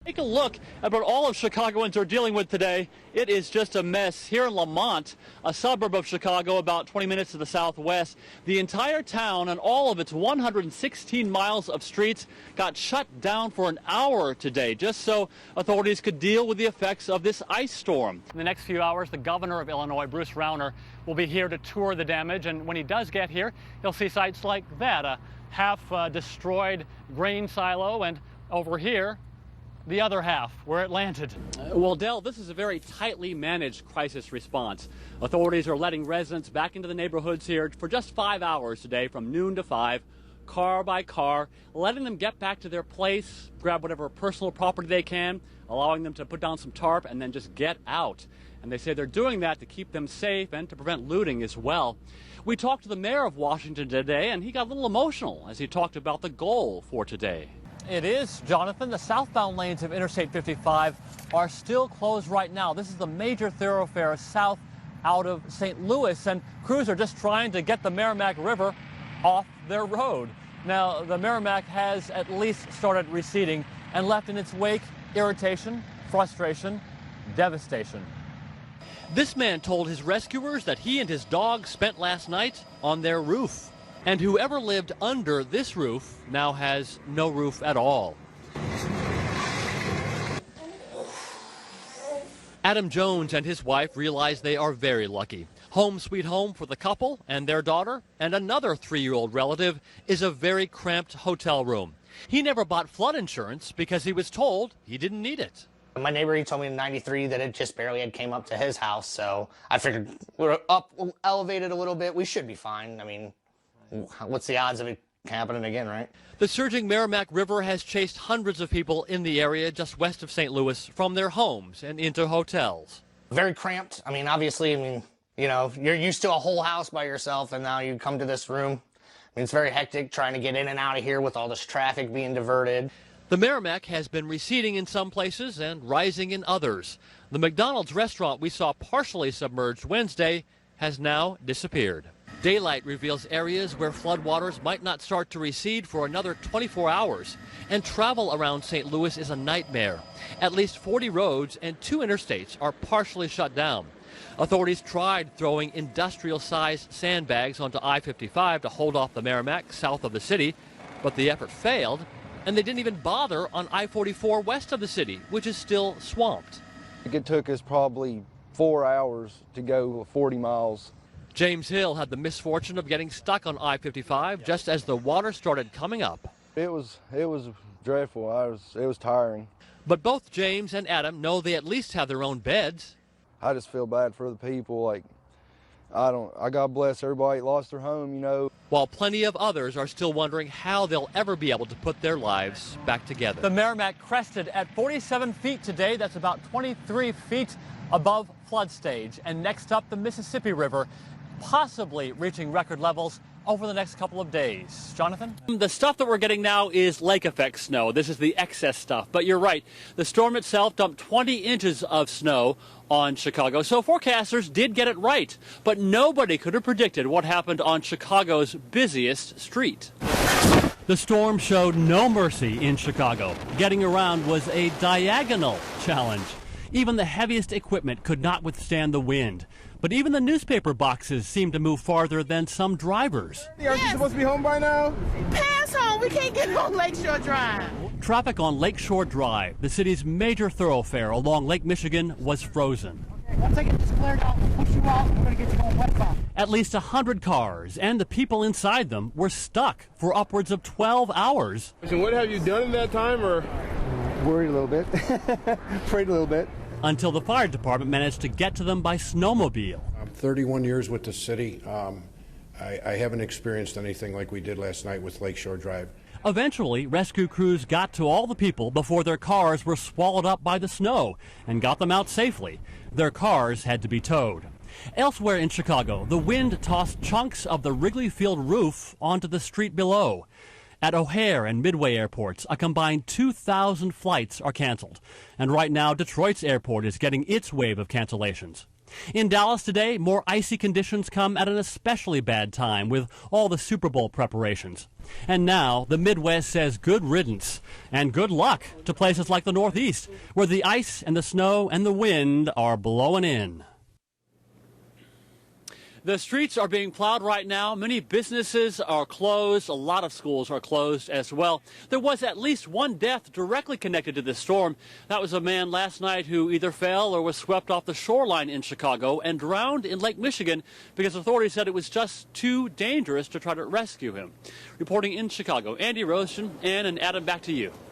Take a look at what all of Chicagoans are dealing with today. It is just a mess. Here in Lamont, a suburb of Chicago about 20 minutes to the southwest, the entire town and all of its 116 miles of streets got shut down for an hour today, just so authorities could deal with the effects of this ice storm. In the next few hours, the governor of Illinois, Bruce Rauner, will be here to tour the damage, and when he does get here, he'll see sights like that, a half-destroyed grain silo, and over here, the other half, where it landed. Well, Del, this is a very tightly managed crisis response. Authorities are letting residents back into the neighborhoods here for just 5 hours today, from noon to 5, car by car, letting them get back to their place, grab whatever personal property they can, allowing them to put down some tarp and then just get out. And they say they're doing that to keep them safe and to prevent looting as well. We talked to the mayor of Washington today, and he got a little emotional as he talked about the goal for today. It is, Jonathan. The southbound lanes of Interstate 55 are still closed right now. This is the major thoroughfare south out of St. Louis, and crews are just trying to get the Merrimack River off their road. Now, the Merrimack has at least started receding and left in its wake irritation, frustration, devastation. This man told his rescuers that he and his dog spent last night on their roof. And whoever lived under this roof now has no roof at all. Adam Jones and his wife realize they are very lucky. Home sweet home for the couple and their daughter, and another 3-year-old relative is a very cramped hotel room. He never bought flood insurance because he was told he didn't need it. My neighbor, he told me in '93 that it just barely had came up to his house, so I figured we're up, elevated a little bit, we should be fine. I mean, what's the odds of it happening again, right? The surging Merrimack River has chased hundreds of people in the area just west of St. Louis from their homes and into hotels. Very cramped. I mean, obviously, you know, you're used to a whole house by yourself, and now you come to this room. I mean, it's very hectic trying to get in and out of here with all this traffic being diverted. The Merrimack has been receding in some places and rising in others. The McDonald's restaurant we saw partially submerged Wednesday has now disappeared. Daylight reveals areas where floodwaters might not start to recede for another 24 hours, and travel around St. Louis is a nightmare. At least 40 roads and 2 interstates are partially shut down. Authorities tried throwing industrial-sized sandbags onto I-55 to hold off the Merrimack south of the city, but the effort failed, and they didn't even bother on I-44 west of the city, which is still swamped. It took us probably 4 hours to go 40 miles. James Hill had the misfortune of getting stuck on I-55 just as the water started coming up. It was dreadful. It was tiring. But both James and Adam know they at least have their own beds. I just feel bad for the people. Like, I God bless everybody that lost their home, you know. While plenty of others are still wondering how they'll ever be able to put their lives back together. The Merrimack crested at 47 feet today. That's about 23 feet above flood stage. And next up, the Mississippi River, possibly reaching record levels over the next couple of days. Jonathan? The stuff that we're getting now is lake effect snow. This is the excess stuff. But you're right. The storm itself dumped 20 inches of snow on Chicago. So forecasters did get it right. But nobody could have predicted what happened on Chicago's busiest street. The storm showed no mercy in Chicago. Getting around was a diagonal challenge. Even the heaviest equipment could not withstand the wind. But even the newspaper boxes seemed to move farther than some drivers. Aren't you supposed to be home by now? Pass home. We can't get on Lakeshore Drive. Traffic on Lakeshore Drive, the city's major thoroughfare along Lake Michigan, was frozen. Once I get this cleared out, we'll push you out, and we're going to get you going westbound. At least 100 cars and the people inside them were stuck for upwards of 12 hours. And what have you done in that time, or? Worried a little bit. Afraid a little bit. Until the fire department managed to get to them by snowmobile. I'm 31 years with the city. I haven't experienced anything like we did last night with Lakeshore Drive. Eventually, rescue crews got to all the people before their cars were swallowed up by the snow and got them out safely. Their cars had to be towed. Elsewhere in Chicago, the wind tossed chunks of the Wrigley Field roof onto the street below. At O'Hare and Midway airports, a combined 2,000 flights are canceled. And right now, Detroit's airport is getting its wave of cancellations. In Dallas today, more icy conditions come at an especially bad time with all the Super Bowl preparations. And now the Midwest says good riddance and good luck to places like the Northeast, where the ice and the snow and the wind are blowing in. The streets are being plowed right now. Many businesses are closed. A lot of schools are closed as well. There was at least one death directly connected to this storm. That was a man last night who either fell or was swept off the shoreline in Chicago and drowned in Lake Michigan because authorities said it was just too dangerous to try to rescue him. Reporting in Chicago, Andy Rosen, Ann and Adam, back to you.